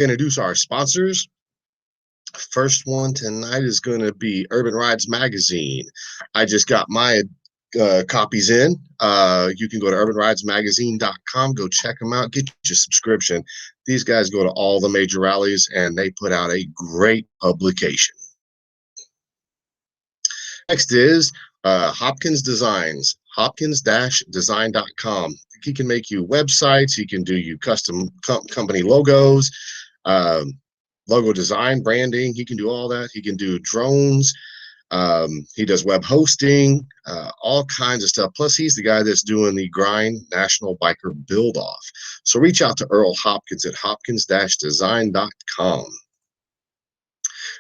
introduce our sponsors. First one tonight is going to be Urban Rides Magazine. I just got my copies in. You can go to urbanridesmagazine.com, go check them out, get your subscription. These guys go to all the major rallies and they put out a great publication. Next is Hopkins Designs, hopkins-design.com. He can make you websites. He can do you custom company logos, logo design, branding. He can do all that. He can do drones. He does web hosting, all kinds of stuff. Plus, he's the guy that's doing the Grind National Biker Build Off. So reach out to Earl Hopkins at hopkins-design.com.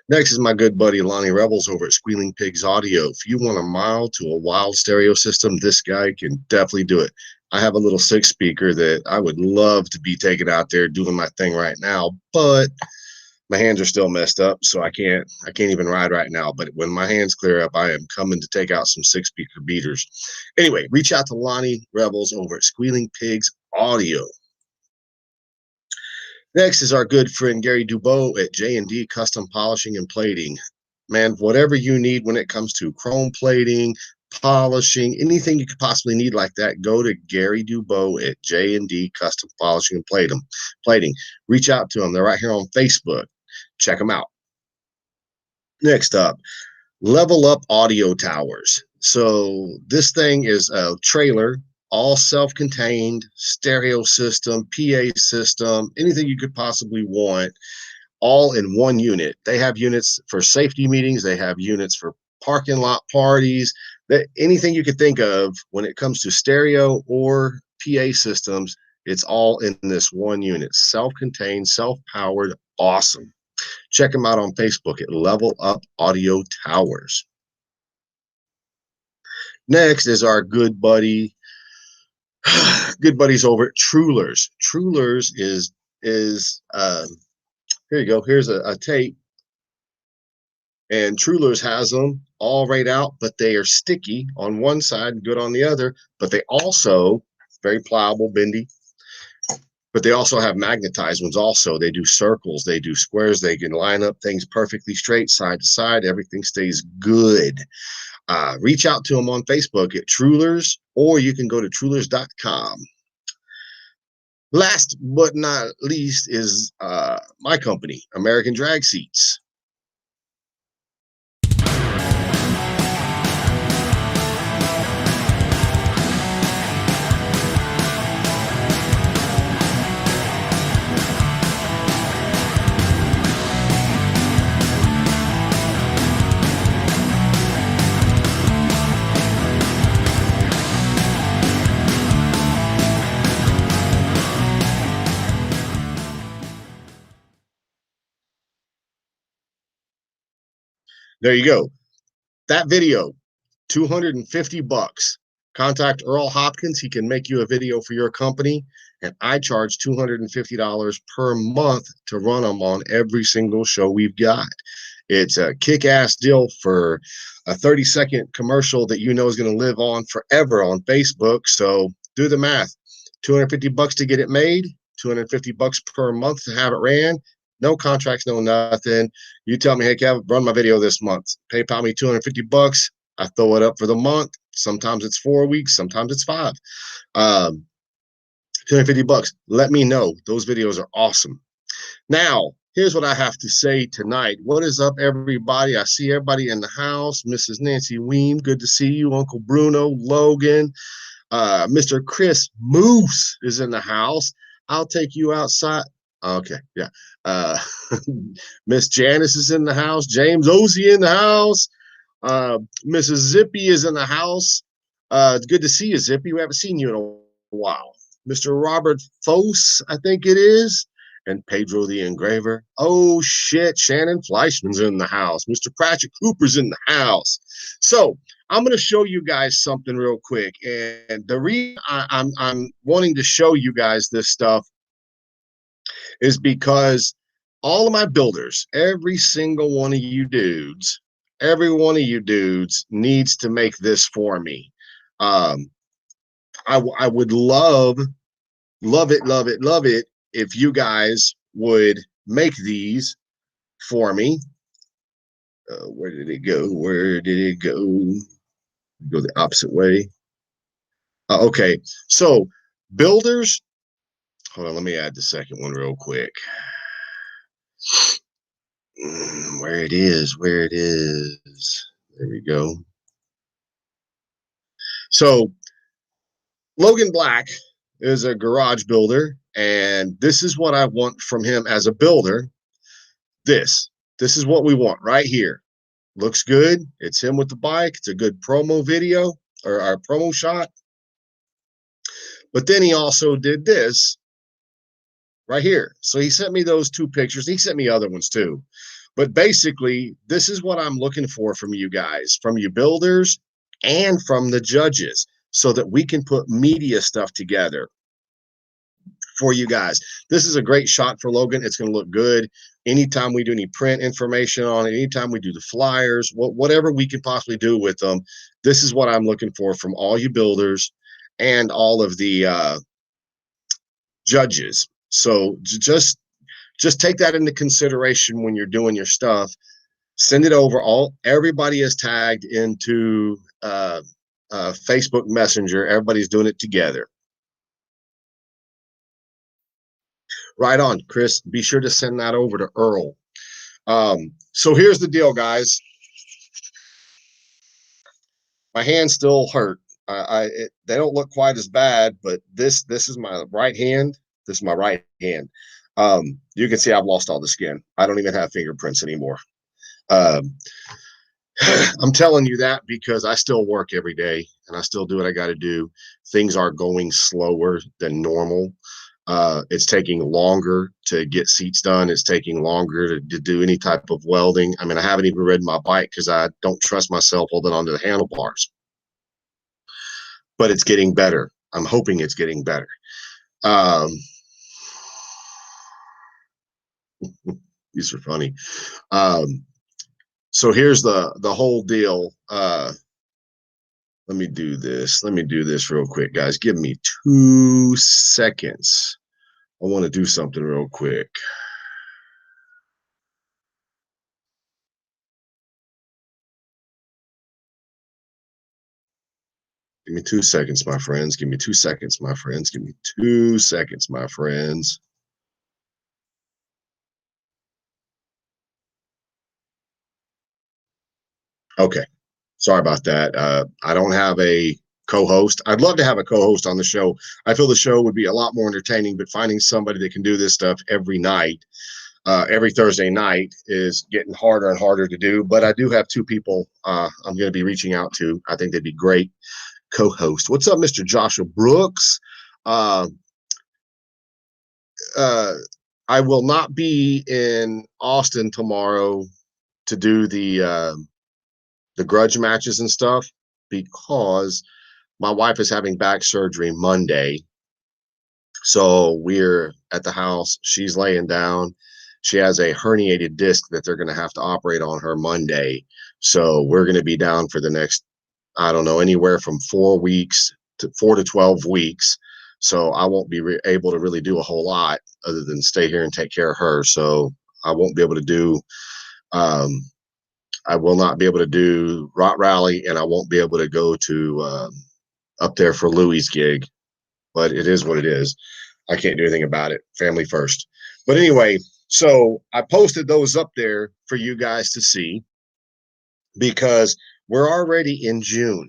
Next is my good buddy Lonnie Rebels over at Squealing Pigs Audio. If you want a mild to a wild stereo system, this guy can definitely do it. I have a little 6-speaker that I would love to be taking out there doing my thing right now, but my hands are still messed up, so I can't even ride right now. But when my hands clear up, I am coming to take out some 6-speaker beaters. Anyway, reach out to Lonnie Rebels over at Squealing Pigs Audio. Next is our good friend Gary Dubow at J&D Custom Polishing and Plating. Man, whatever you need when it comes to chrome plating, polishing, anything you could possibly need like that, go to Gary Dubow at J&D Custom Polishing and Plating. Reach out to them. They're right here on Facebook. Check them out. Next up, Level Up Audio Towers. So this thing is a trailer, all self-contained, stereo system, PA system, anything you could possibly want, all in one unit. They have units for safety meetings. They have units for parking lot parties. Anything you could think of when it comes to stereo or PA systems, it's all in this one unit. Self-contained, self-powered, awesome. Check them out on Facebook at Level Up Audio Towers. Next is our good buddies over at Trulers. Trulers is here you go. Here's a tape, and Trulers has them all right out, but they are sticky on one side and good on the other. But they also very pliable, bendy. But they also have magnetized ones also. They do circles, they do squares. They can line up things perfectly straight, side to side. Everything stays good. Reach out to them on Facebook at Trulers, or you can go to trulers.com. Last but not least is my company, American Drag Seats. There you go. That video, $250. Contact Earl Hopkins. He can make you a video for your company. And I charge $250 per month to run them on every single show we've got. It's a kick-ass deal for a 30-second commercial that you know is going to live on forever on Facebook. So do the math. $250 to get it made, $250 per month to have it ran. No contracts, no nothing. You tell me, hey, Kev, run my video this month. PayPal me $250. I throw it up for the month. Sometimes it's 4 weeks. Sometimes it's 5. $250. Let me know. Those videos are awesome. Now, here's what I have to say tonight. What is up, everybody? I see everybody in the house. Mrs. Nancy Weem, good to see you. Uncle Bruno, Logan, Mr. Chris Moose is in the house. I'll take you outside. Okay, yeah. Miss Janice is in the house. James Ozzie in the house. Mrs. Zippy is in the house. It's good to see you, Zippy. We haven't seen you in a while. Mr. Robert Fose, I think it is. And Pedro the Engraver. Oh, shit. Shannon Fleischman's in the house. Mr. Pratchett Cooper's in the house. So I'm going to show you guys something real quick. And the reason I'm wanting to show you guys this stuff is because all of my builders, every single one of you dudes, needs to make this for me. I would love it if you guys would make these for me. Where did it go? Where did it go? Go the opposite way. Okay, so builders. Hold on, let me add the second one real quick. Where it is, where it is. There we go. So Logan Black is a garage builder, and this is what I want from him as a builder. This is what we want right here. Looks good. It's him with the bike. It's a good promo video or our promo shot. But then he also did this right here. So he sent me those two pictures. He sent me other ones too. But basically, this is what I'm looking for from you guys, from you builders and from the judges, so that we can put media stuff together for you guys. This is a great shot for Logan. It's going to look good. Anytime we do any print information on it, anytime we do the flyers, whatever we can possibly do with them, this is what I'm looking for from all you builders and all of the judges. So just take that into consideration when you're doing your stuff. Send it over. Everybody is tagged into Facebook Messenger. Everybody's doing it together. Right on, Chris. Be sure to send that over to Earl. So here's the deal, guys. My hands still hurt. They don't look quite as bad, but this is my right hand. This is my right hand. You can see I've lost all the skin. I don't even have fingerprints anymore. I'm telling you that because I still work every day and I still do what I got to do. Things are going slower than normal. It's taking longer to get seats done. It's taking longer to do any type of welding. I mean, I haven't even ridden my bike because I don't trust myself holding onto the handlebars. But it's getting better. I'm hoping it's getting better. These are funny. So here's the whole deal. Let me do this. Let me do this real quick, guys. Give me 2 seconds. I want to do something real quick. Give me 2 seconds, my friends. Give me 2 seconds, my friends. Give me 2 seconds, my friends. Okay. Sorry about that. I don't have a co-host. I'd love to have a co-host on the show. I feel the show would be a lot more entertaining, but finding somebody that can do this stuff every night, every Thursday night, is getting harder and harder to do. But I do have 2 people I'm going to be reaching out to. I think they'd be great co-host. What's up, Mr. Joshua Brooks? I will not be in Austin tomorrow to do the grudge matches and stuff because my wife is having back surgery Monday. So we're at the house. She's laying down. She has a herniated disc that they're going to have to operate on her Monday. So we're going to be down for the next, I don't know, anywhere from 4 weeks to 4 to 12 weeks. So I won't be able to really do a whole lot other than stay here and take care of her. So I won't be able to do, I will not be able to do Rot Rally, and I won't be able to go to up there for Louie's gig. But it is what it is. I can't do anything about it. Family first. But anyway, so I posted those up there for you guys to see because we're already in June.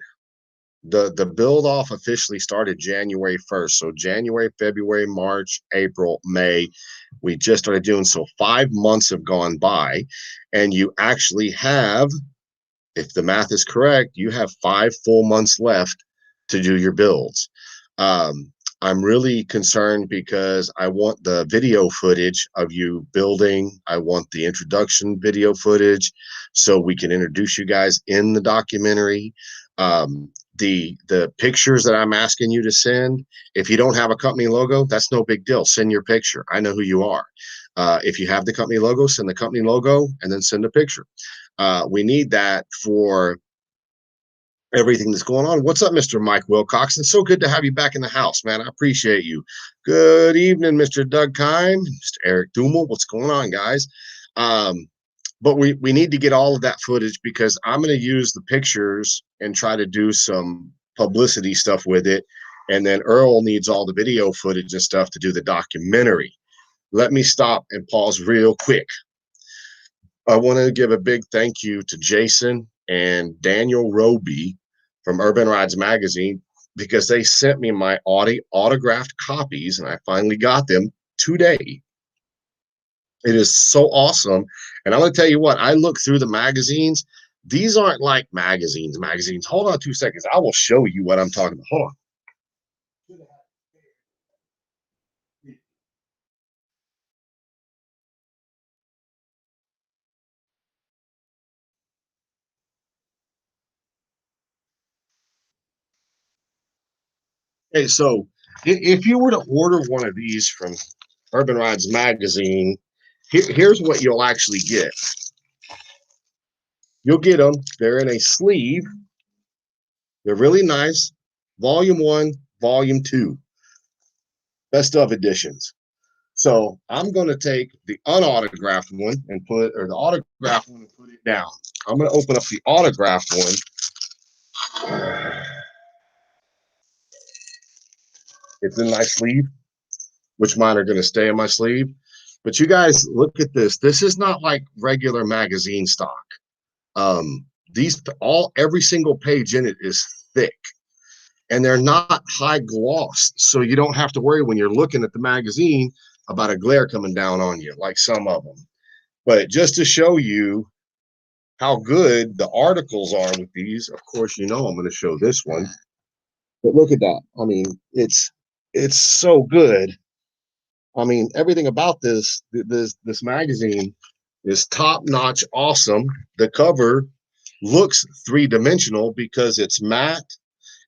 The build off officially started January 1st. So January, February, March, April, May, we just started June. So 5 months have gone by, and you actually have, if the math is correct, you have 5 full months left to do your builds. I'm really concerned because I want the video footage of you building. I want the introduction video footage so we can introduce you guys in the documentary. The pictures that I'm asking you to send, if you don't have a company logo, that's no big deal. Send your picture. I know who you are. If you have the company logo, send the company logo and then send a picture. We need that for everything that's going on. What's up, Mr. Mike Wilcox? It's so good to have you back in the house, man. I appreciate you. Good evening, Mr. Doug Kime, Mr. Eric Dummel. What's going on, guys? But we need to get all of that footage because I'm going to use the pictures and try to do some publicity stuff with it. And then Earl needs all the video footage and stuff to do the documentary. Let me stop and pause real quick. I want to give a big thank you to Jason and Daniel Roby from Urban Rides Magazine because they sent me my autographed copies and I finally got them today. It is so awesome. And I'm going to tell you what, I look through the magazines. These aren't like magazines. Hold on 2 seconds. I will show you what I'm talking about. Hold on. Okay, so if you were to order one of these from Urban Rides Magazine, here's what you'll actually get. You'll get them. They're in a sleeve. They're really nice. Volume 1, Volume 2. Best of editions. So I'm going to take the unautographed one and the autographed one and put it down. I'm going to open up the autographed one. It's in my sleeve, which mine are going to stay in my sleeve. But you guys, look at this. This is not like regular magazine stock. Every single page in it is thick. And they're not high gloss. So you don't have to worry when you're looking at the magazine about a glare coming down on you, like some of them. But just to show you how good the articles are with these, of course, you know I'm going to show this one. But look at that. I mean, it's so good. I mean, everything about this magazine is top-notch awesome. The cover looks three-dimensional because it's matte,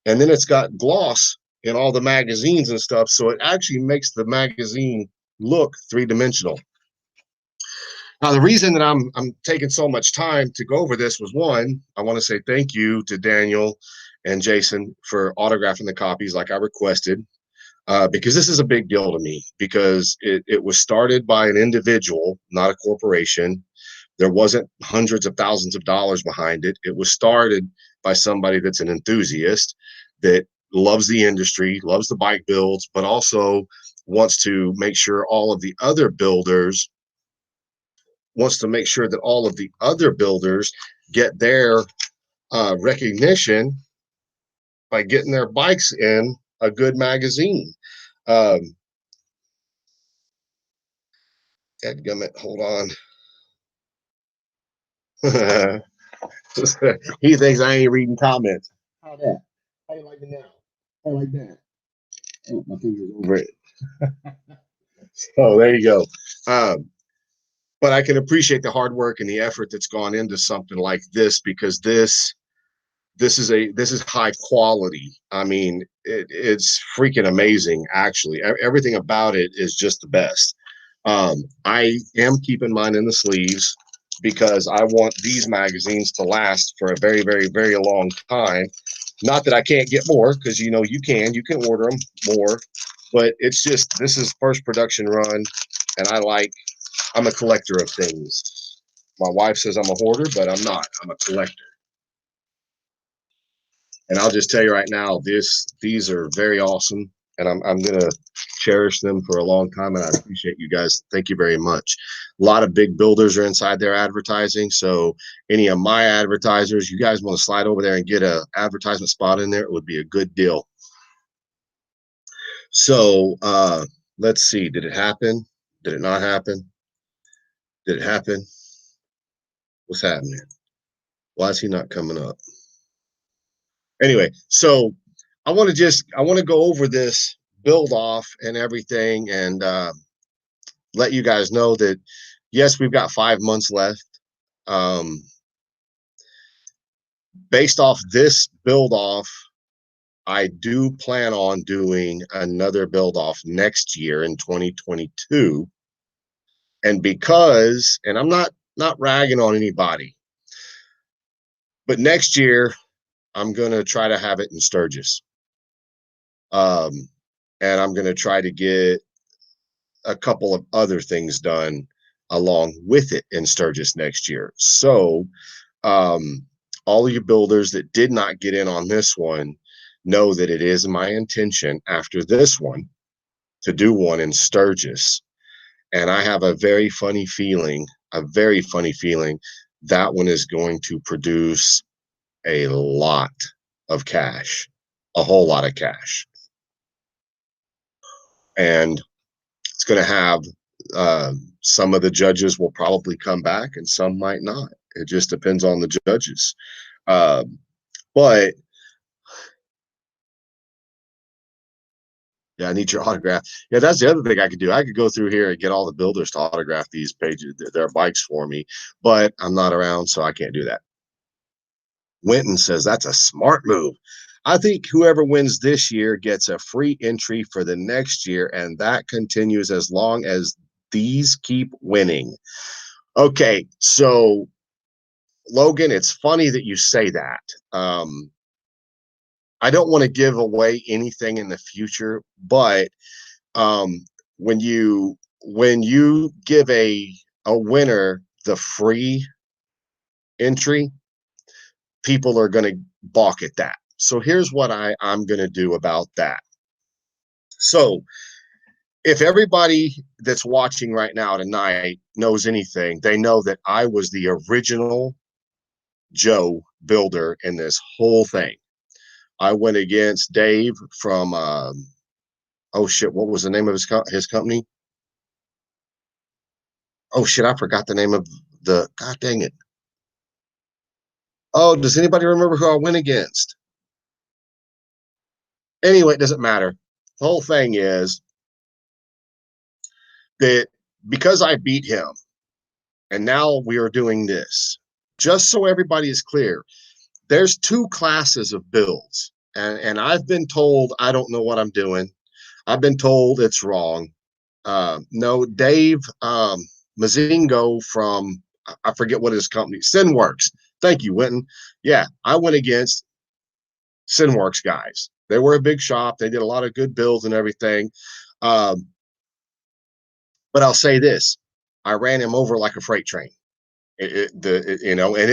and then it's got gloss in all the magazines and stuff. So it actually makes the magazine look three-dimensional. Now, the reason that I'm taking so much time to go over this was, one, I want to say thank you to Daniel and Jason for autographing the copies like I requested, because this is a big deal to me because it was started by an individual, not a corporation. There wasn't hundreds of thousands of dollars behind it. It was started by somebody that's an enthusiast that loves the industry, loves the bike builds, but also wants to make sure all of the other builders get their recognition by getting their bikes in a good magazine. Dadgummit, hold on. He thinks I ain't reading comments. How that? How you like it now? How you like that? Oh, my finger's over it. So there you go. But I can appreciate the hard work and the effort that's gone into something like this because this is high quality. I mean, it's freaking amazing. Actually, everything about it is just the best. I am keeping mine in the sleeves because I want these magazines to last for a very, very, very long time. Not that I can't get more, because you know you can order them more, but it's just this is first production run, and I'm a collector of things. My wife says I'm a hoarder, but I'm not. I'm a collector. And I'll just tell you right now, these are very awesome, and I'm gonna cherish them for a long time. And I appreciate you guys. Thank you very much. A lot of big builders are inside there advertising. So any of my advertisers, you guys want to slide over there and get a advertisement spot in there, it would be a good deal. So let's see. Did it happen? Did it not happen? Did it happen? What's happening? Why is he not coming up? Anyway, so I want to go over this build off and everything and let you guys know that yes, we've got 5 months left. Based off this build off, I do plan on doing another build off next year in 2022. And I'm not ragging on anybody, but next year I'm going to try to have it in Sturgis. Um, and I'm going to try to get a couple of other things done along with it in Sturgis next year. So, um, all of you builders that did not get in on this one know that it is my intention after this one to do one in Sturgis. And I have a very funny feeling that one is going to produce a lot of cash, a whole lot of cash. And it's going to have some of the judges will probably come back and some might not. It just depends on the judges. But yeah, I need your autograph. Yeah, that's the other thing I could do. I could go through here and get all the builders to autograph these pages, their bikes for me, but I'm not around, so I can't do that. Winton says that's a smart move. I think whoever wins this year gets a free entry for the next year, and that continues as long as these keep winning. Okay, so Logan, it's funny that you say that. I don't want to give away anything in the future, but um, when you give a winner the free entry, people are going to balk at that. So here's what I'm going to do about that. So if everybody that's watching right now tonight knows anything, they know that I was the original Joe builder in this whole thing. I went against Dave from oh shit, what was the name of his company? Oh shit, I forgot the name of the god dang it. Oh, does anybody remember who I went against? Anyway, it doesn't matter. The whole thing is that because I beat him and now we are doing this, just so everybody is clear, there's two classes of builds. And I've been told I don't know what I'm doing. I've been told it's wrong. No, Dave Mazingo from, I forget what his company, Sinworks. Thank you, Winton. Yeah, I went against Sinworks guys. They were a big shop. They did a lot of good builds and everything. Um, but I'll say this: I ran him over like a freight train. And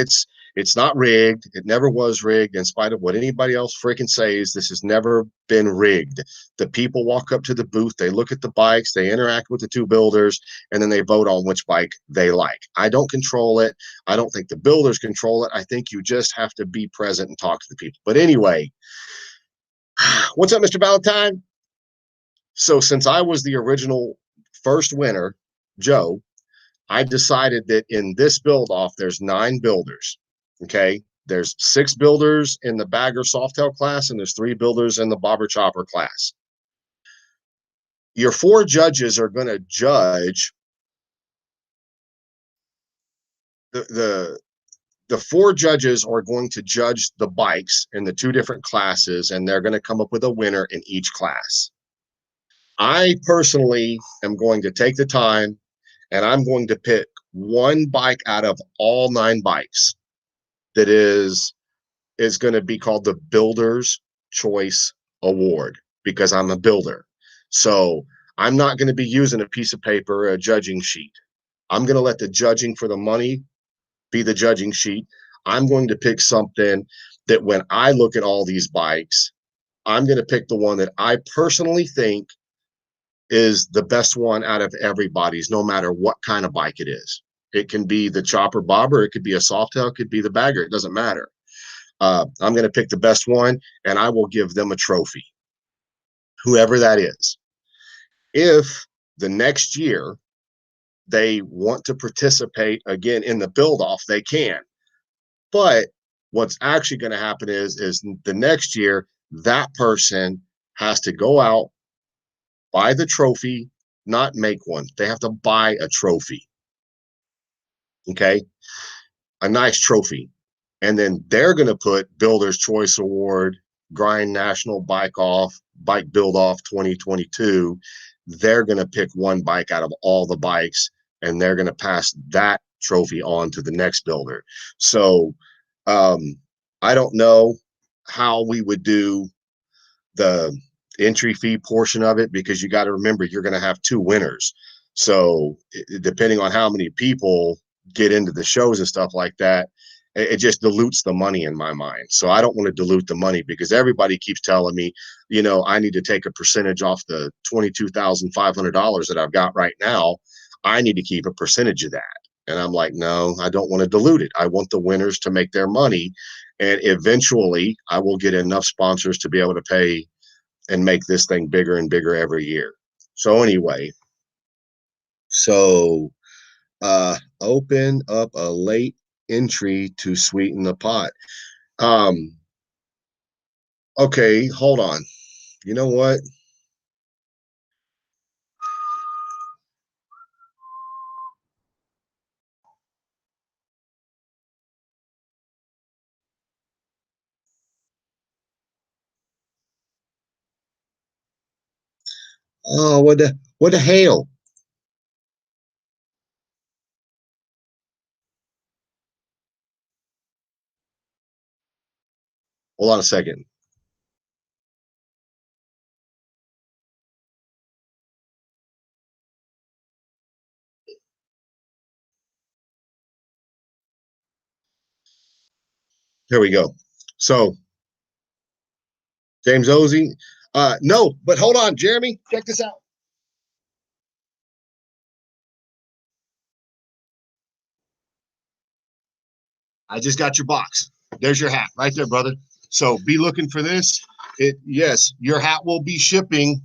it's not rigged. It never was rigged, in spite of what anybody else freaking says. This has never been rigged. The people walk up to the booth, they look at the bikes, they interact with the two builders, and then they vote on which bike they like. I don't control it. I don't think the builders control it. I think you just have to be present and talk to the people. But anyway, what's up, Mr. Valentine? So since I was the original first winner, Joe, I decided that in this build off, there's 9 builders. Okay. There's 6 builders in the bagger softail class, and there's 3 builders in the bobber chopper class. Your 4 judges are going to judge the 4 judges are going to judge the bikes in the 2 different classes, and they're going to come up with a winner in each class. I personally am going to take the time and I'm going to pick one bike out of all 9 bikes that is going to be called the Builder's Choice Award, because I'm a builder. So I'm not going to be using a piece of paper, a judging sheet. I'm going to let the judging for the money be the judging sheet. I'm going to pick something that when I look at all these bikes, I'm going to pick the one that I personally think is the best one out of everybody's, no matter what kind of bike it is. It can be the chopper bobber, it could be a softail, it could be the bagger, it doesn't matter. I'm going to pick the best one, and I will give them a trophy, whoever that is. If the next year they want to participate again in the build off, they can. But what's actually going to happen is the next year that person has to go out, buy the trophy, not make one. They have to buy a trophy. Okay, a nice trophy. And then they're going to put Builder's Choice Award, Grind National Bike Off, Bike Build Off 2022. They're going to pick one bike out of all the bikes, and they're going to pass that trophy on to the next builder. So I don't know how we would do the entry fee portion of it, because you got to remember you're going to have two winners. So depending on how many people get into the shows and stuff like that, it just dilutes the money in my mind. So I don't want to dilute the money, because everybody keeps telling me, you know, I need to take a percentage off the $22,500 that I've got right now. I need to keep a percentage of that. And I'm like, no, I don't want to dilute it. I want the winners to make their money. And eventually I will get enough sponsors to be able to pay and make this thing bigger and bigger every year. So anyway, so open up a late entry to sweeten the pot. Um, okay, hold on. You know what? Oh, what the hell? Hold on a second. Here we go. So James Ozzie. No, but hold on, Jeremy. Check this out. I just got your box. There's your hat right there, brother. So be looking for this. Yes, your hat will be shipping.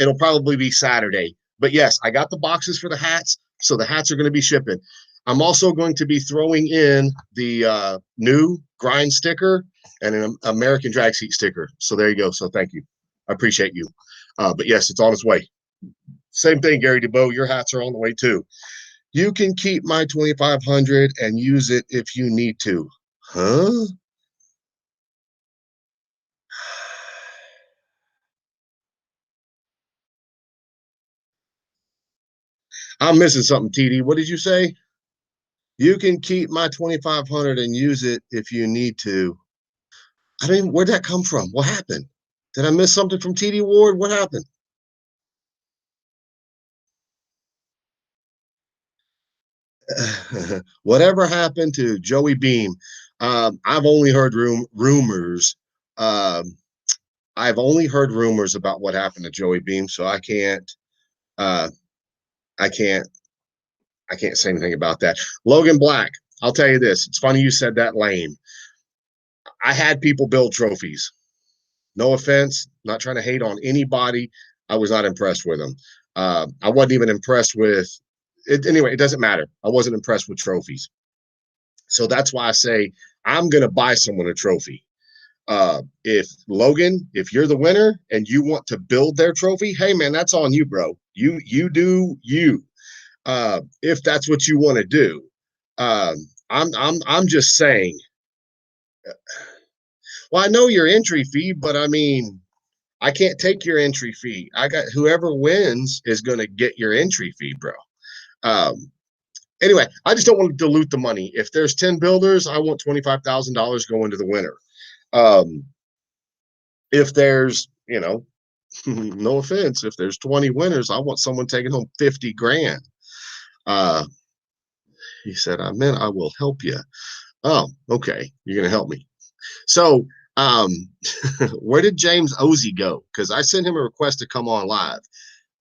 It'll probably be Saturday. But yes, I got the boxes for the hats. So the hats are going to be shipping. I'm also going to be throwing in the new grind sticker and an American drag seat sticker. So there you go. So thank you. I appreciate you. But yes, it's on its way. Same thing, Gary DeBow. Your hats are on the way too. You can keep my 2,500 and use it if you need to. Huh? I'm missing something, TD. What did you say? You can keep my 2,500 and use it if you need to. I mean, where'd that come from? What happened? Did I miss something from TD Ward? What happened? Whatever happened to Joey Beam? I've only heard rumors. Um, I've only heard rumors about what happened to Joey Beam, so I can't. Uh, I can't. I can't say anything about that. Logan Black. I'll tell you this. It's funny you said that, lame. I had people build trophies. No offense, not trying to hate on anybody. I was not impressed with them. I wasn't even impressed with it. Anyway, it doesn't matter. I wasn't impressed with trophies. So that's why I say I'm going to buy someone a trophy. If Logan, if you're the winner and you want to build their trophy, hey man, that's on you, bro. You do you. If that's what you want to do. Um, I'm just saying. Well, I know your entry fee, but I mean, I can't take your entry fee. I got whoever wins is going to get your entry fee, bro. Um, anyway, I just don't want to dilute the money. If there's 10 builders, I want $25,000 going to the winner. Um, if there's, no offense, if there's 20 winners, I want someone taking home 50 grand. Uh, he said, I meant I will help you. Oh, okay. You're going to help me. So, um, where did James Ozzie go? Because I sent him a request to come on live.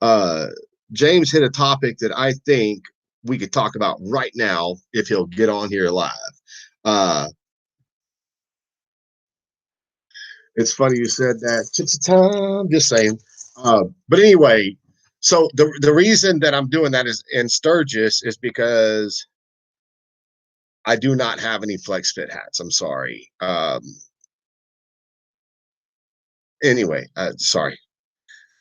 Uh, James hit a topic that I think we could talk about right now if he'll get on here live. Uh, it's funny you said that. I'm just saying. But anyway, so the reason that I'm doing that is in Sturgis is because I do not have any flex fit hats. I'm sorry. Anyway, sorry.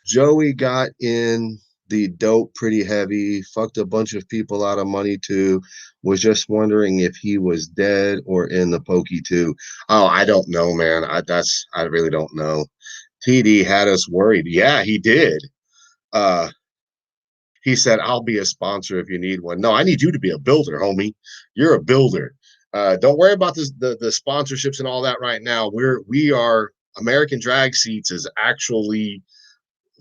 Joey got in the dope pretty heavy, fucked a bunch of people out of money too. Was just wondering if he was dead or in the pokey too. Oh, I don't know, man. I really don't know. TD had us worried. Yeah, he did. Uh he said, I'll be a sponsor if you need one. No, I need you to be a builder, homie. You're a builder. Don't worry about the sponsorships and all that right now. We are American Drag Seats is actually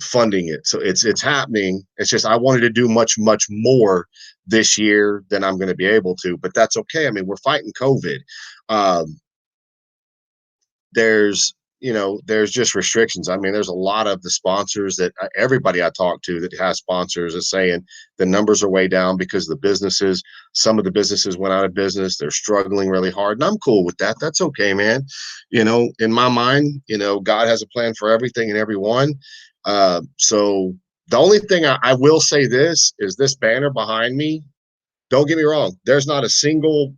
funding it, so it's happening. It's just I wanted to do much more this year than I'm going to be able to, but that's okay. I mean, we're fighting COVID. There's there's just restrictions. I mean, there's a lot of the sponsors that everybody I talk to that has sponsors is saying the numbers are way down because the businesses, some of the businesses went out of business. They're struggling really hard. And I'm cool with that. That's okay, man. In my mind, God has a plan for everything and everyone. So the only thing I will say this is this banner behind me. Don't get me wrong. There's not a single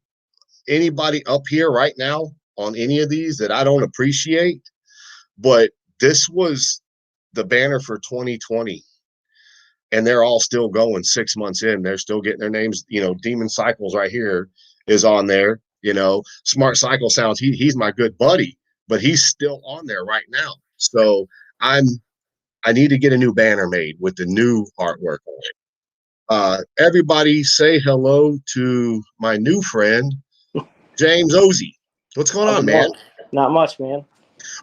anybody up here right now on any of these that I don't appreciate, but this was the banner for 2020, and they're all still going 6 months in. They're still getting their names. Demon Cycles right here is on there. Smart Cycle Sounds. He's my good buddy, but he's still on there right now. So I need to get a new banner made with the new artwork on it. Everybody say hello to my new friend, James Ozzie. What's going on, man? Not much, man.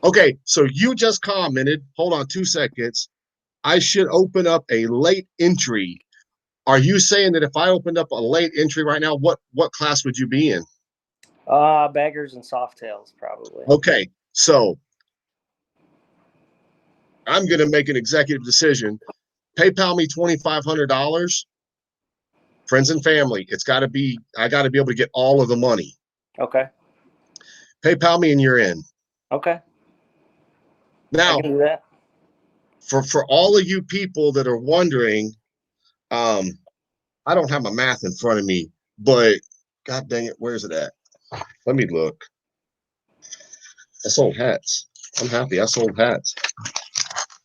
Okay, so you just commented, hold on 2 seconds, I should open up a late entry. Are you saying that if I opened up a late entry right now, what class would you be in? Baggers and Softails, probably. Okay, so I'm going to make an executive decision. PayPal me $2,500. Friends and family. I got to be able to get all of the money. Okay. PayPal me and you're in. Okay. Now, I can do that. For all of you people that are wondering, I don't have my math in front of me, but God dang it, where's it at? Let me look. I sold hats. I'm happy. I sold hats.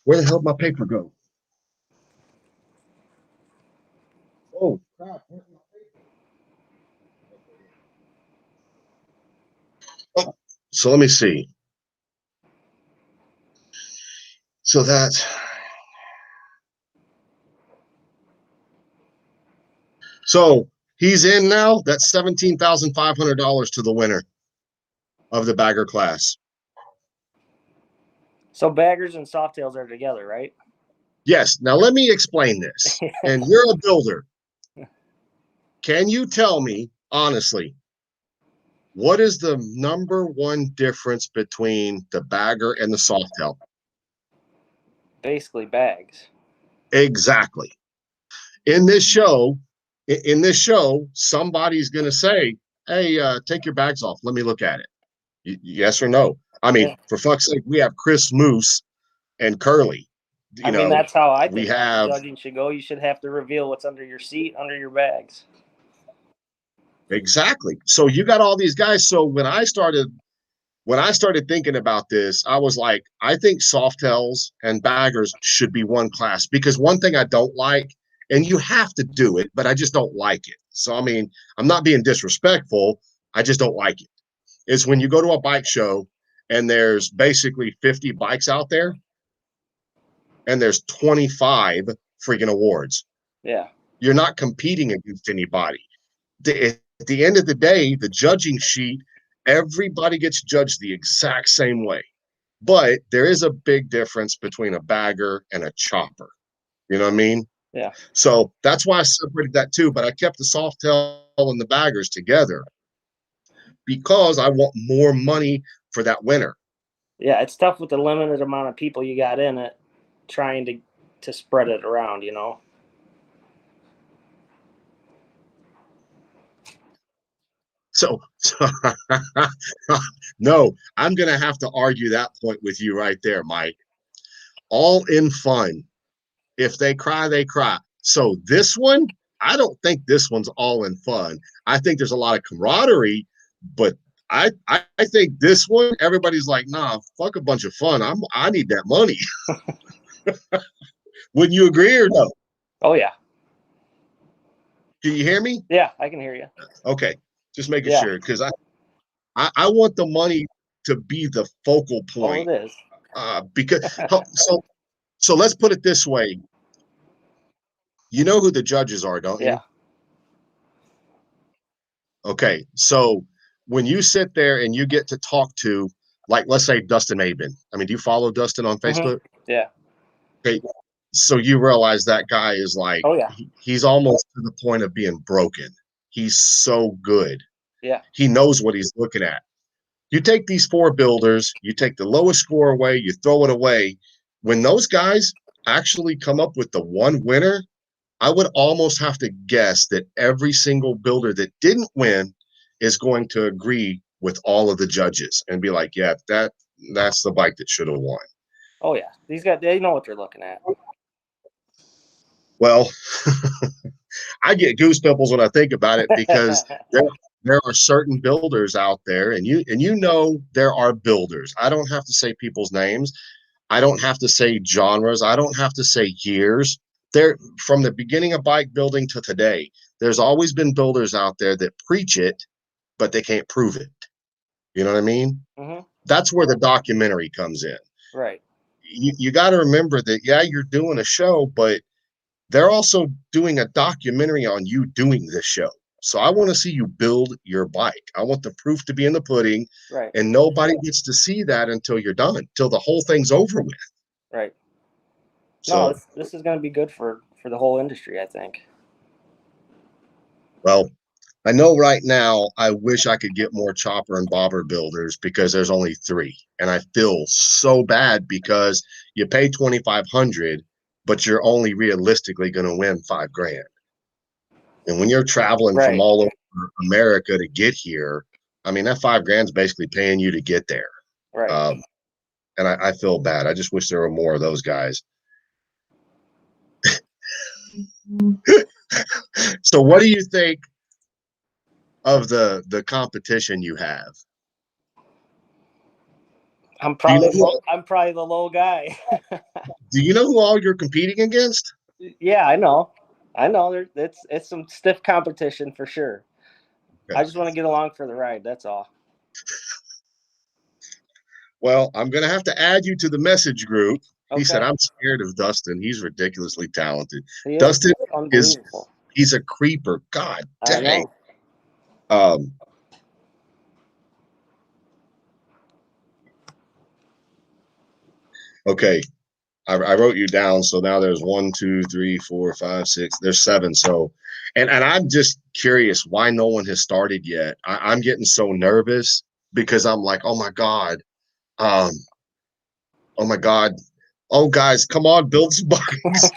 Where the hell did my paper go? Oh, crap. Oh, so let me see. So he's in now. That's $17,500 to the winner of the bagger class. So Baggers and Softails are together, right? Yes. Now let me explain this. And you're a builder. Can you tell me honestly, what is the number one difference between the bagger and the Softail? Basically bags. Exactly. In this show, somebody's going to say, hey, take your bags off. Let me look at it. Yes or no? I mean, for fuck's sake, we have Chris Moose and Curly. I mean, that's how I think judging should go. You should have to reveal what's under your seat, under your bags. Exactly. So you got all these guys. So when I started thinking about this, I was like, I think Softails and baggers should be one class, because one thing I don't like, and you have to do it, but I just don't like it. So, I mean, I'm not being disrespectful. I just don't like it. It's when you go to a bike show and there's basically 50 bikes out there and there's 25 freaking awards. Yeah. You're not competing against anybody. At the end of the day, the judging sheet, everybody gets judged the exact same way. But there is a big difference between a bagger and a chopper. You know what I mean? Yeah. So that's why I separated that too. But I kept the Softail and the baggers together because I want more money for that winner. Yeah, it's tough with the limited amount of people you got in it, trying to spread it around, So no, I'm going to have to argue that point with you right there, Mike. All in fun. If they cry, they cry. So this one, I don't think this one's all in fun. I think there's a lot of camaraderie, but I think this one, everybody's like, nah, fuck a bunch of fun. I need that money. Wouldn't you agree or no? Oh yeah. Can you hear me? Yeah, I can hear you. Okay, just making sure, because I want the money to be the focal point. Oh, it is. Because so let's put it this way. You know who the judges are, don't you? Yeah. Okay, so when you sit there and you get to talk to, like, let's say Dustin Abin. I mean, do you follow Dustin on Facebook? Yeah. Okay. So you realize that guy is like, Oh yeah. he's almost to the point of being broken. He's so good. Yeah. He knows what he's looking at. You take these 4 builders, you take the lowest score away, you throw it away. When those guys actually come up with the one winner, I would almost have to guess that every single builder that didn't win is going to agree with all of the judges and be like, yeah, that's the bike that should have won. Oh yeah. These guys, they know what they're looking at. Well, I get goose pimples when I think about it, because there are certain builders out there, and you know there are builders. I don't have to say people's names. I don't have to say genres. I don't have to say years. There, from the beginning of bike building to today, there's always been builders out there that preach it, but they can't prove it. You know what I mean? Mm-hmm. That's where the documentary comes in. Right. You got to remember that, yeah, you're doing a show, but they're also doing a documentary on you doing this show. So I want to see you build your bike. I want the proof to be in the pudding. Right. And nobody gets to see that until you're done, till the whole thing's over with. Right. So, no, this is going to be good for the whole industry, I think. Well, I know right now I wish I could get more chopper and bobber builders, because there's only 3. And I feel so bad, because you pay $2,500, but you're only realistically going to win $5,000. And when you're traveling from all over America to get here, I mean, that $5,000 is basically paying you to get there. Right. And I feel bad. I just wish there were more of those guys. So what do you think of the competition you have? I'm probably the low guy. Do you know who all you're competing against? Yeah, I know. It's some stiff competition for sure. Okay. I just want to get along for the ride. That's all. Well, I'm going to have to add you to the message group. Okay. He said, I'm scared of Dustin. He's ridiculously talented. He Dustin he's a creeper. God dang. Okay. I wrote you down. So now there's 1, 2, 3, 4, 5, 6. There's 7. So, and I'm just curious why no one has started yet. I'm getting so nervous, because I'm like, oh my God. Oh my God. Oh, guys, come on, build some bikes.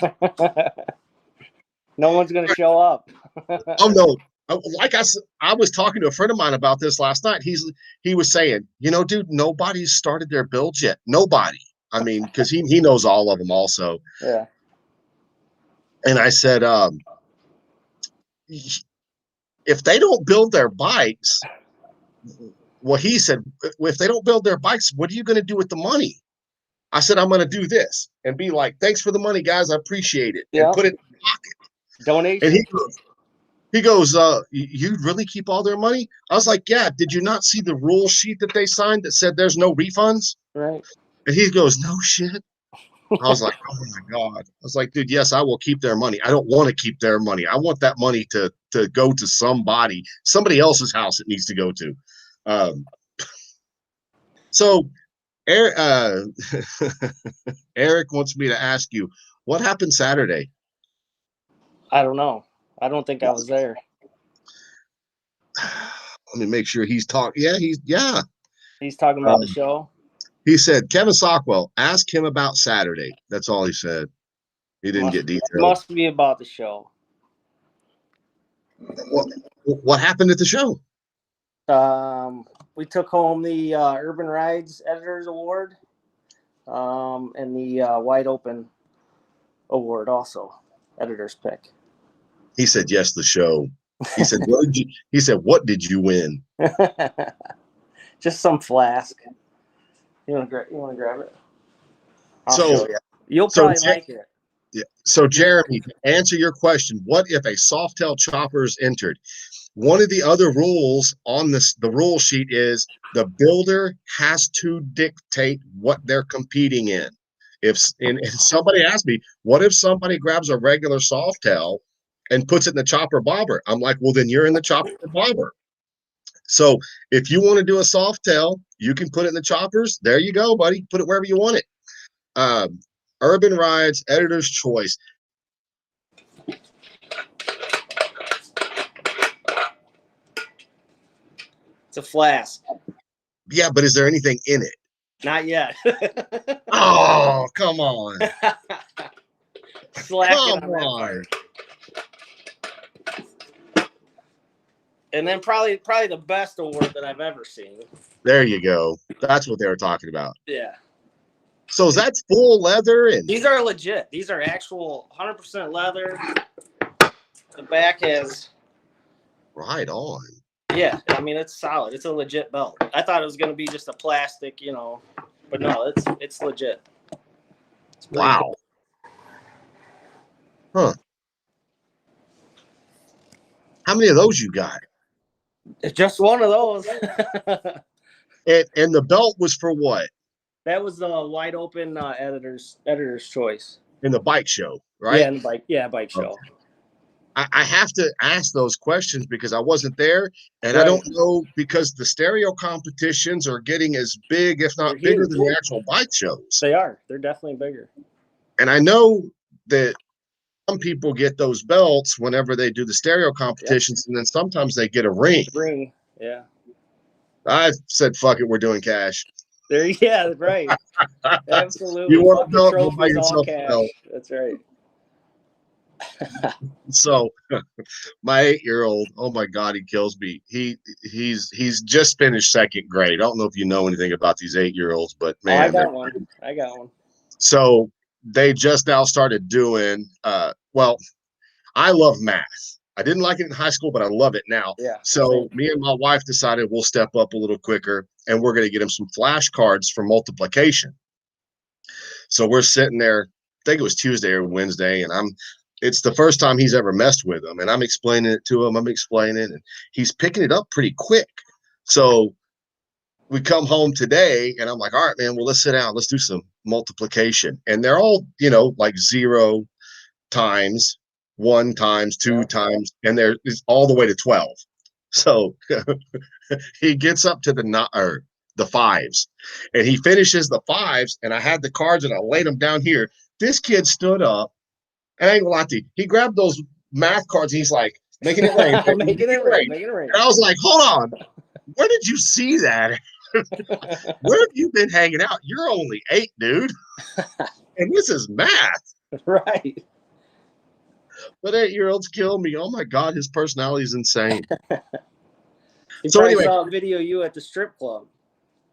No one's going to show up. Oh, no. Like I was talking to a friend of mine about this last night. He was saying, dude, nobody's started their builds yet. Nobody. I mean, because he knows all of them also. Yeah. And I said, if they don't build their bikes, well, he said, if they don't build their bikes, what are you going to do with the money? I said, I'm going to do this and be like, thanks for the money, guys. I appreciate it. Yeah. And put it in the pocket. Donation. And he goes, you really keep all their money? I was like, yeah. Did you not see the rule sheet that they signed that said there's no refunds? Right. And he goes, no shit. I was like, oh my God. I was like, dude, yes, I will keep their money. I don't want to keep their money. I want that money to go to somebody else's house it needs to go to. So Eric wants me to ask you, what happened Saturday? I don't know. I don't think I was there. Let me make sure he's talking. Yeah, he's talking about the show. He said, Kevin Sockwell, ask him about Saturday. That's all he said. He didn't get details. Must be about the show. What happened at the show? We took home the Urban Rides Editors Award and the Wide Open Award also, Editor's Pick. He said, yes, the show. He said, what did you win? Just some flask. You want to grab it? I'll show you. You'll probably like it. Yeah. So, Jeremy, to answer your question, what if a Softail chopper is entered? One of the other rules on the rule sheet is the builder has to dictate what they're competing in. If somebody asked me, what if somebody grabs a regular Softail and puts it in the chopper bobber? I'm like, well, then you're in the chopper bobber. So if you want to do a soft tail, you can put it in the choppers. There you go, buddy. Put it wherever you want it. Urban Rides, Editor's Choice. It's a flask. Yeah, but is there anything in it? Not yet. Oh, come on. Slacking Come on that on. part. And then probably the best award that I've ever seen. There you go. That's what they were talking about. Yeah. So is that full leather? And These are legit. These are actual 100% leather. The back has. right on. Yeah, I mean it's solid. It's a legit belt. I thought it was gonna be just a plastic, but no, it's legit. It's Wow. cool. Huh. How many of those you got? It's just one of those. And the belt was for what? That was the wide open editor's choice. In the bike show, right? Yeah, and bike show. Okay. I have to ask those questions because I wasn't there, and Right. I don't know, because the stereo competitions are getting as big, if not They're bigger, huge. than the actual bike shows. They are. They're definitely bigger. And I know that some people get those belts whenever they do the stereo competitions, and then sometimes they get a ring. Ring. Yeah. I said, "Fuck it, we're doing cash." There. Yeah. Right. Absolutely. You want a Fucking belt? Go buy trophies, all yourself a cash. belt. That's right. So my 8-year-old, oh my God, he kills me. He's just finished second grade. I don't know if you know anything about these 8-year-olds, but man, I got one. So they just now started doing well, I love math. I didn't like it in high school, but I love it now. Yeah. So me and my wife decided we'll step up a little quicker, and we're going to get him some flashcards for multiplication. So we're sitting there, I think it was Tuesday or Wednesday, and it's the first time he's ever messed with them, and I'm explaining it to him. I'm explaining it, and he's picking it up pretty quick. So we come home today, and I'm like, all right, man, well, let's sit down. Let's do some multiplication. And they're all, like 0 times, 1 times, 2 times, and it's all the way to 12. So he gets up to the 5s, and he finishes the 5s, and I had the cards, and I laid them down here. This kid stood up, and I ain't gonna lie to you, he grabbed those math cards, and he's like, making it rain. Making it rain. And I was like, hold on, where did you see that? Where have you been hanging out? You're only 8, dude. And this is math. Right. But 8-year-olds kill me. Oh my God, his personality is insane. He So probably anyway, saw a video of you at the strip club.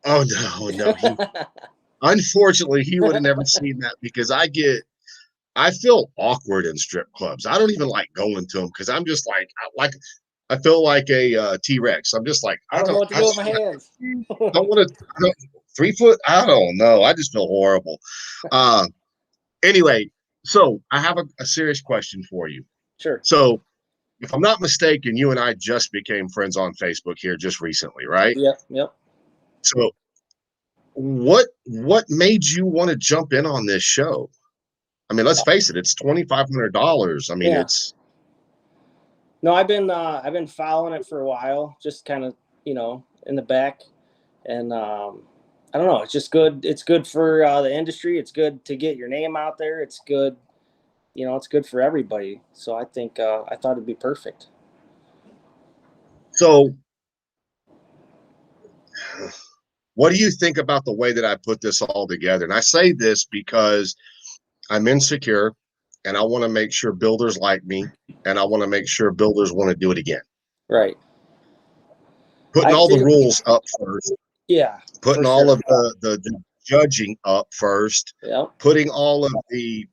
oh no. Unfortunately, he would have never seen that, because I feel awkward in strip clubs. I don't even like going to them, because I'm just I feel like a T-Rex. I'm just like, I don't know what to do with my hands. Don't want to 3 foot. I don't know. I just feel horrible. Anyway, so I have a serious question for you. Sure. So if I'm not mistaken, you and I just became friends on Facebook here just recently, right? Yep. So what made you want to jump in on this show? I mean, let's face it, it's $2,500. I mean, Yeah. it's No, I've been following it for a while, just kind of, in the back, and I don't know, it's just good. It's good for the industry. It's good to get your name out there. It's good, it's good for everybody. So I think I thought it'd be perfect. so. What do you think about the way that I put this all together? And I say this because I'm insecure, and I want to make sure builders like me, and I want to make sure builders want to do it again. Right. Putting all the rules up first. Yeah. Putting all of the judging up first. Yeah. Putting all of the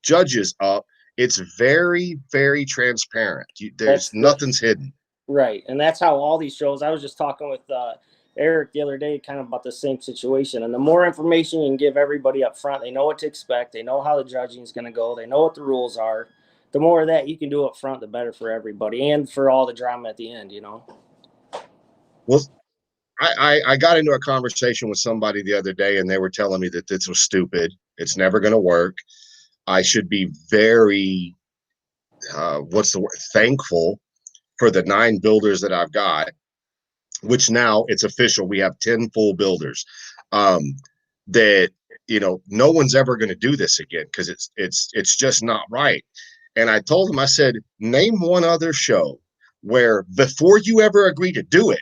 judges up. It's very, very transparent. Nothing's hidden. Right. And that's how all these shows, I was just talking with Eric the other day kind of about the same situation. And the more information you can give everybody up front, they know what to expect. They know how the judging is going to go. They know what the rules are. The more of that you can do up front, the better for everybody and for all the drama at the end, Well, I got into a conversation with somebody the other day, and they were telling me that this was stupid. It's never going to work. I should be very, thankful for the 9 builders that I've got, which now it's official. We have 10 full builders. That, you know, no one's ever going to do this again because it's just not right. And I told him, I said, name one other show where before you ever agree to do it,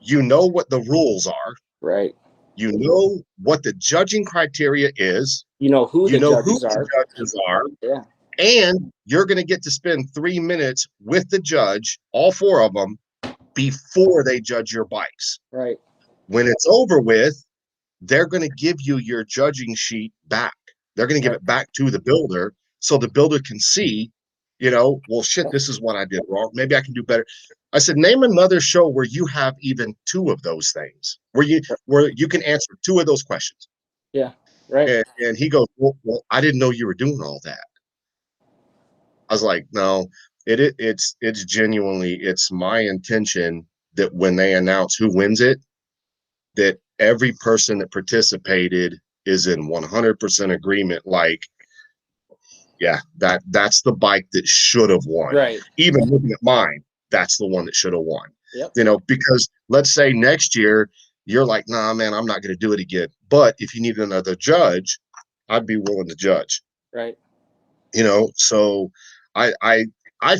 you know what the rules are. Right. You know what the judging criteria is. You know who You the know who judges are. the judges are. Yeah. And you're going to get to spend 3 minutes with the judge, all 4 of them, before they judge your bikes. Right. When it's over with, they're going to give you your judging sheet back. They're going to give it back to the builder so the builder can see, you know, well, shit, this is what I did wrong. Maybe I can do better. I said, name another show where you have even 2 of those things, where you can answer 2 of those questions. Yeah. Right. And he goes, well, I didn't know you were doing all that. I was like, no, it's genuinely, it's my intention that when they announce who wins it, that every person that participated is in 100% agreement. Like, yeah, that's the bike that should have won. Right. Even looking at mine, that's the one that should have won. Yep. You know, because let's say next year you're like, nah, man, I'm not going to do it again. But if you need another judge, I'd be willing to judge. Right. You know, so I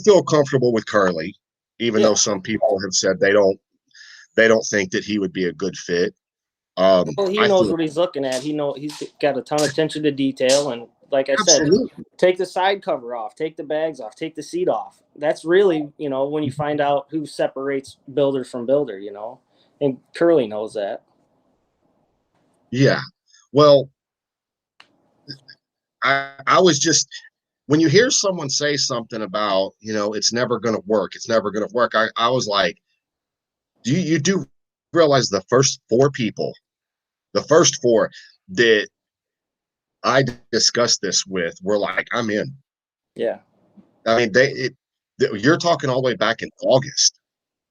feel comfortable with Curly, even though some people have said they don't think that he would be a good fit. Well, he knows what he's looking at. He's got a ton of attention to detail, and like I said, take the side cover off, take the bags off, take the seat off. That's really, you know, when you find out who separates builder from builder, you know, and Curly knows that. Yeah. Well, I was just, when you hear someone say something about, you know, it's never going to work, I was like, you do realize the first 4 people, the first 4 that I discussed this with were like, I'm in. Yeah. I mean, you're talking all the way back in August,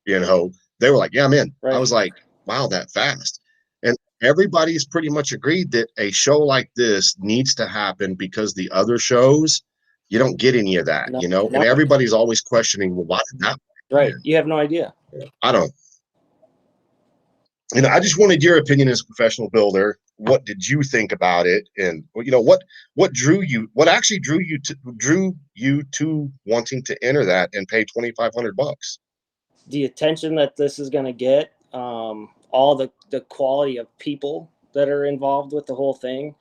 you know, they were like, yeah, I'm in. Right. I was like, wow, that fast. And everybody's pretty much agreed that a show like this needs to happen because the other shows, you don't get any of that, you know, and everybody's always questioning, well, why did that? Right. You have no idea. I don't. You know, I just wanted your opinion as a professional builder. What did you think about it? And, you know, what actually drew you to wanting to enter that and pay $2,500? The attention that this is going to get, all the quality of people that are involved with the whole thing,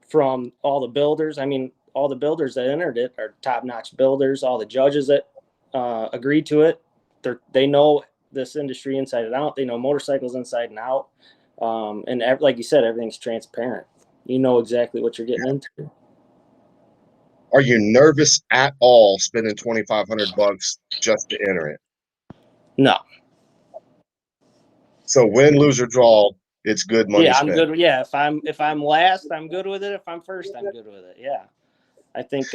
from all the builders. I mean, all the builders that entered it are top-notch builders. All the judges that agreed to it, they know this industry inside and out. They know motorcycles inside and out. And like you said, everything's transparent. You know exactly what you're getting into. Are you nervous at all spending $2,500 just to enter it? No. So win, lose, or draw, it's good money. Yeah, I'm spent. good. Yeah, if I'm last, I'm good with it. If I'm first, I'm good with it. Yeah, I think,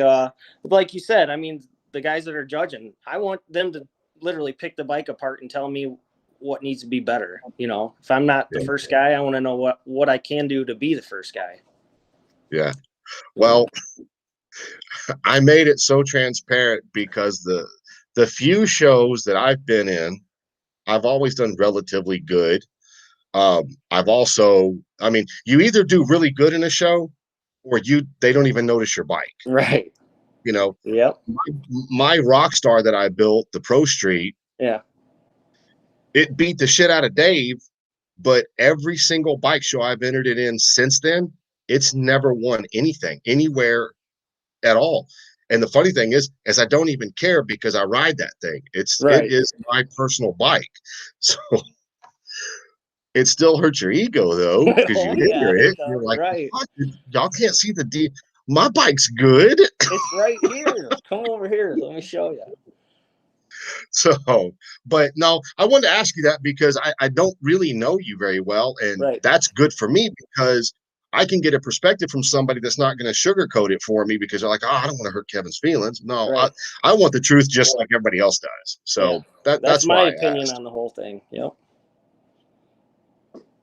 like you said, I mean, the guys that are judging, I want them to literally pick the bike apart and tell me what needs to be better. You know, if I'm not the first guy, I want to know what I can do to be the first guy. Yeah. Well, I made it so transparent because the few shows that I've been in, I've always done relatively good. I've also, I mean, you either do really good in a show or they don't even notice your bike. Right. You know, yep. My Rockstar that I built, the Pro Street, yeah, it beat the shit out of Dave, but every single bike show I've entered it in since then, it's never won anything anywhere at all. And the funny thing is I don't even care because I ride that thing. It is my personal bike. So it still hurts your ego though, because you hear it. You're like, y'all can't see the D. My bike's good. It's right here. Come over here. Let me show you. So, but no, I wanted to ask you that because I don't really know you very well. And that's good for me because I can get a perspective from somebody that's not going to sugarcoat it for me because they're like, oh, I don't want to hurt Kevin's feelings. No, I want the truth just like everybody else does. So that's my opinion on the whole thing. Yep.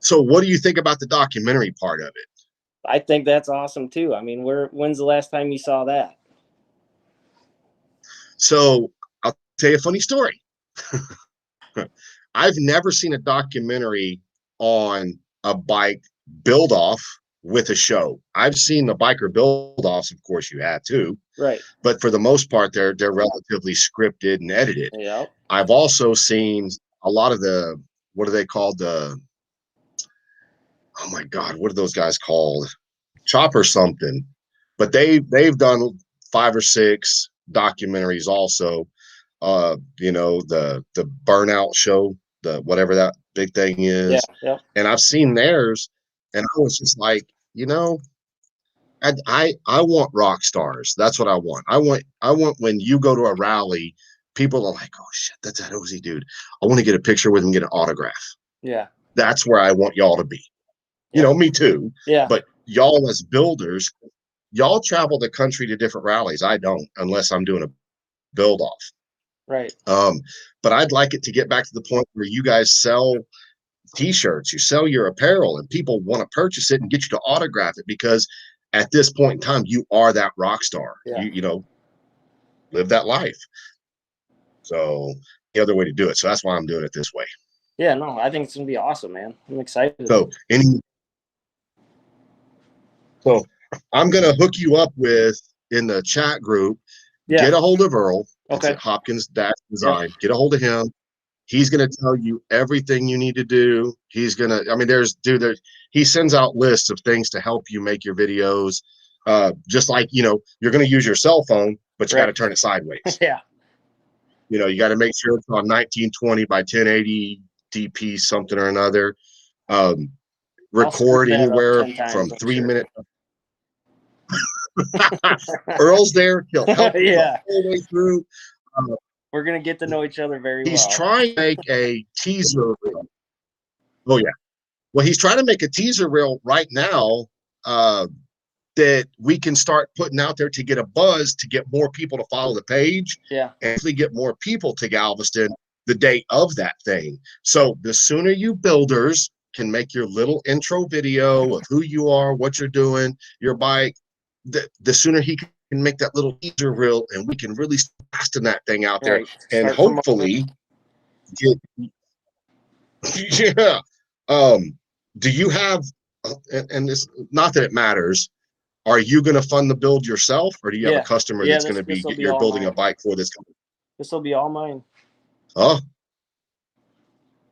So what do you think about the documentary part of it? I think that's awesome too. I mean, when's the last time you saw that? So I'll tell you a funny story. I've never seen a documentary on a bike build off with a show. I've seen the biker build offs, of course you have too, Right. but for the most part, they're relatively scripted and edited. Yep. I've also seen a lot of the, what are they called? Oh my God, what are those guys called? Chopper something. But they've done 5 or 6 documentaries also. You know, the Burnout Show, the whatever that big thing Yeah. is. Yep. And I've seen theirs, and I was just like, you know, I want rock stars. That's what I want. I want when you go to a rally, people are like, oh shit, that's that Ozzy dude. I want to get a picture with him, get an autograph. Yeah. That's where I want y'all to be. You Yep. know, me too. Yeah. But y'all as builders, y'all travel the country to different rallies. I don't, unless I'm doing a build off. Right. But I'd like it to get back to the point where you guys sell t-shirts, you sell your apparel, and people want to purchase it and get you to autograph it, because at this point in time, you are that rock star. Yeah. You know, live that life. So the other way to do it. So that's why I'm doing it this way. Yeah, no, I think it's gonna be awesome, man. I'm excited. So I'm gonna hook you up with in the chat group. Yeah. Get a hold of Earl. Okay. It's at Hopkins Design. Yep. Get a hold of him. He's going to tell you everything you need to do. He's going to, I mean, he sends out lists of things to help you make your videos. Just like, you know, you're going to use your cell phone, but you got to turn it sideways. Yeah. You know, you got to make sure it's on 1920 by 1080 DP, something or another. Record anywhere from 3 minutes. Earl's there. He'll help you the whole way through. We're gonna get to know each other very well. He's trying to make a teaser reel. Oh yeah. Well, he's trying to make a teaser reel right now that we can start putting out there to get a buzz, to get more people to follow the page. Yeah. And actually get more people to Galveston the day of that thing. So the sooner you builders can make your little intro video of who you are, what you're doing, your bike, the sooner he can make that little teaser reel, and we can really fasten that thing out there, and hopefully get, yeah. Do you have, and it's not that it matters, are you going to fund the build yourself, or do you have a customer that's going to be you're building a bike for this company? This will be all mine. Oh,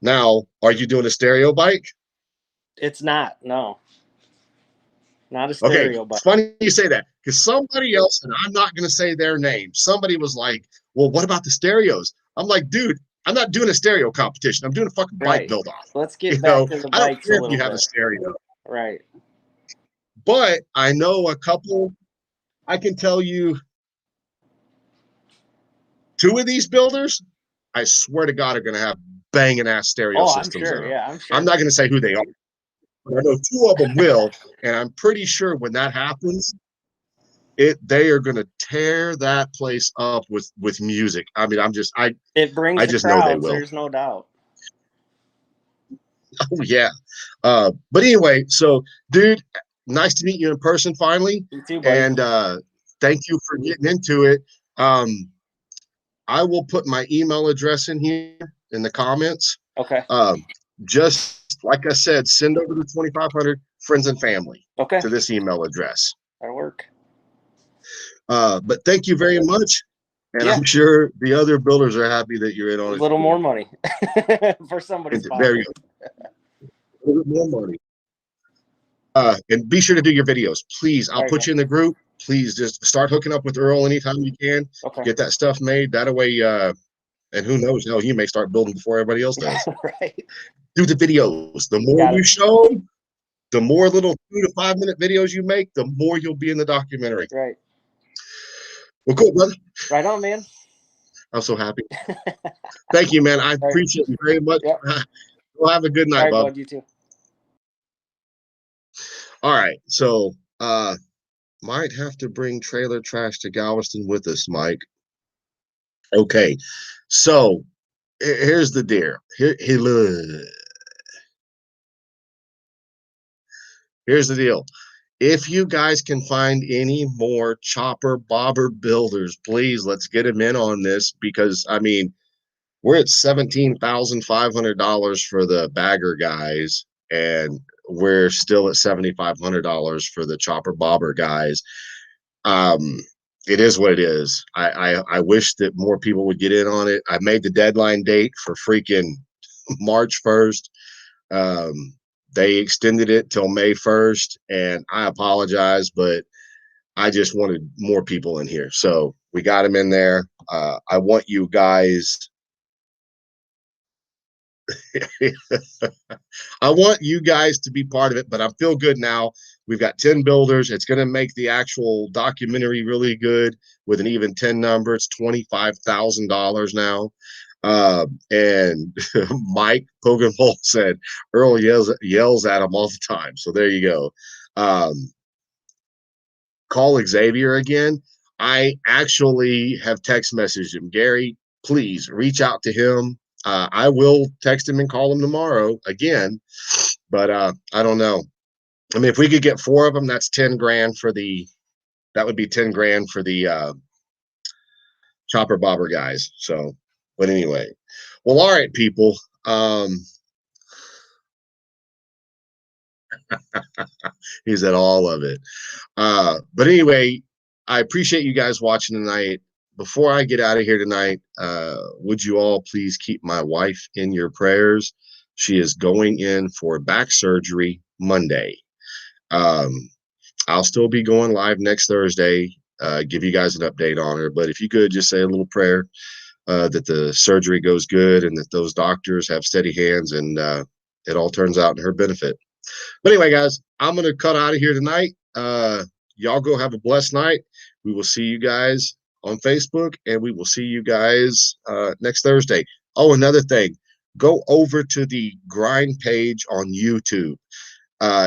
now are you doing a stereo bike? It's not, no. Not a stereo bike. It's funny you say that, because somebody else, and I'm not going to say their name, somebody was like, well, what about the stereos? I'm like, dude, I'm not doing a stereo competition. I'm doing a fucking bike build off. Let's get back to the bikes. I don't care if you have a stereo. Right. But I know a couple, I can tell you 2 of these builders, I swear to God, are going to have banging ass stereo systems. I'm sure. Yeah, I'm sure. I'm not going to say who they are, but I know 2 of them will, and I'm pretty sure when that happens, they are going to tear that place up with music. I mean, it brings I just crowds, know they will. There's no doubt. Oh yeah. But anyway, so dude, nice to meet you in person finally. You too, buddy. And thank you for getting into it. I will put my email address in here in the comments. Okay. Just like I said, send over the 2,500 friends and family to this email address. That'll work. But thank you very much. And I'm sure the other builders are happy that you're in on it. A little more money for somebody's Very a little bit more money. And be sure to do your videos, please. I'll put you in the group. Please just start hooking up with Earl anytime you can. Get that stuff made. That way, and who knows, hell, you may start building before everybody else does. Do the videos. The more you show, the more little 2 to 5 minute videos you make, the more you'll be in the documentary. Right. Well, cool, brother. Right on, man. I'm so happy. Thank you, man. I appreciate you very much. Well, have a good night, bud. You too. All right. So, might have to bring trailer trash to Galveston with us, Mike. Okay. So, here's the deal. Here's the deal. If you guys can find any more chopper bobber builders, please let's get them in on this, because I mean, we're at $17,500 for the bagger guys, and we're still at $7,500 for the chopper bobber guys. It is what it is. I wish that more people would get in on it. I made the deadline date for freaking March 1st. They extended it till May 1st, and I apologize, but I just wanted more people in here. So we got them in there. I want you guys. I want you guys to be part of it, but I feel good now. We've got 10 builders. It's going to make the actual documentary really good with an even 10 number. It's $25,000 now. And Mike Pogenbolt said Earl yells at him all the time. So there you go. Call Xavier again. I actually have text messaged him. Gary, please reach out to him. I will text him and call him tomorrow again, but I don't know. I mean, if we could get 4 of them, that's 10 grand for that would be 10 grand for the chopper bobber guys. So, but anyway, well, all right, people. He's at all of it. But anyway, I appreciate you guys watching tonight. Before I get out of here tonight, would you all please keep my wife in your prayers? She is going in for back surgery Monday. I'll still be going live next Thursday, give you guys an update on her. But if you could just say a little prayer that the surgery goes good and that those doctors have steady hands and it all turns out in her benefit. But anyway, guys, I'm going to cut out of here tonight. Y'all go have a blessed night. We will see you guys on Facebook, and we will see you guys next Thursday. Oh, another thing, go over to the Grind page on YouTube.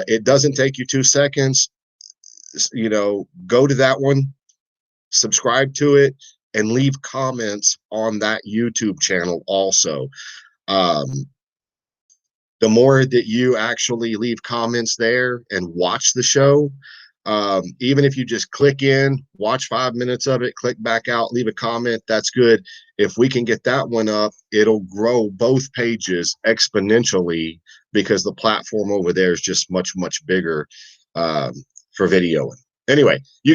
It doesn't take you 2 seconds. You know, go to that one, subscribe to it, and leave comments on that YouTube channel also. The more that you actually leave comments there and watch the show, even if you just click in, watch 5 minutes of it, click back out, leave a comment, that's good. If we can get that one up, it'll grow both pages exponentially because the platform over there is just much, much bigger for videoing. Anyway, you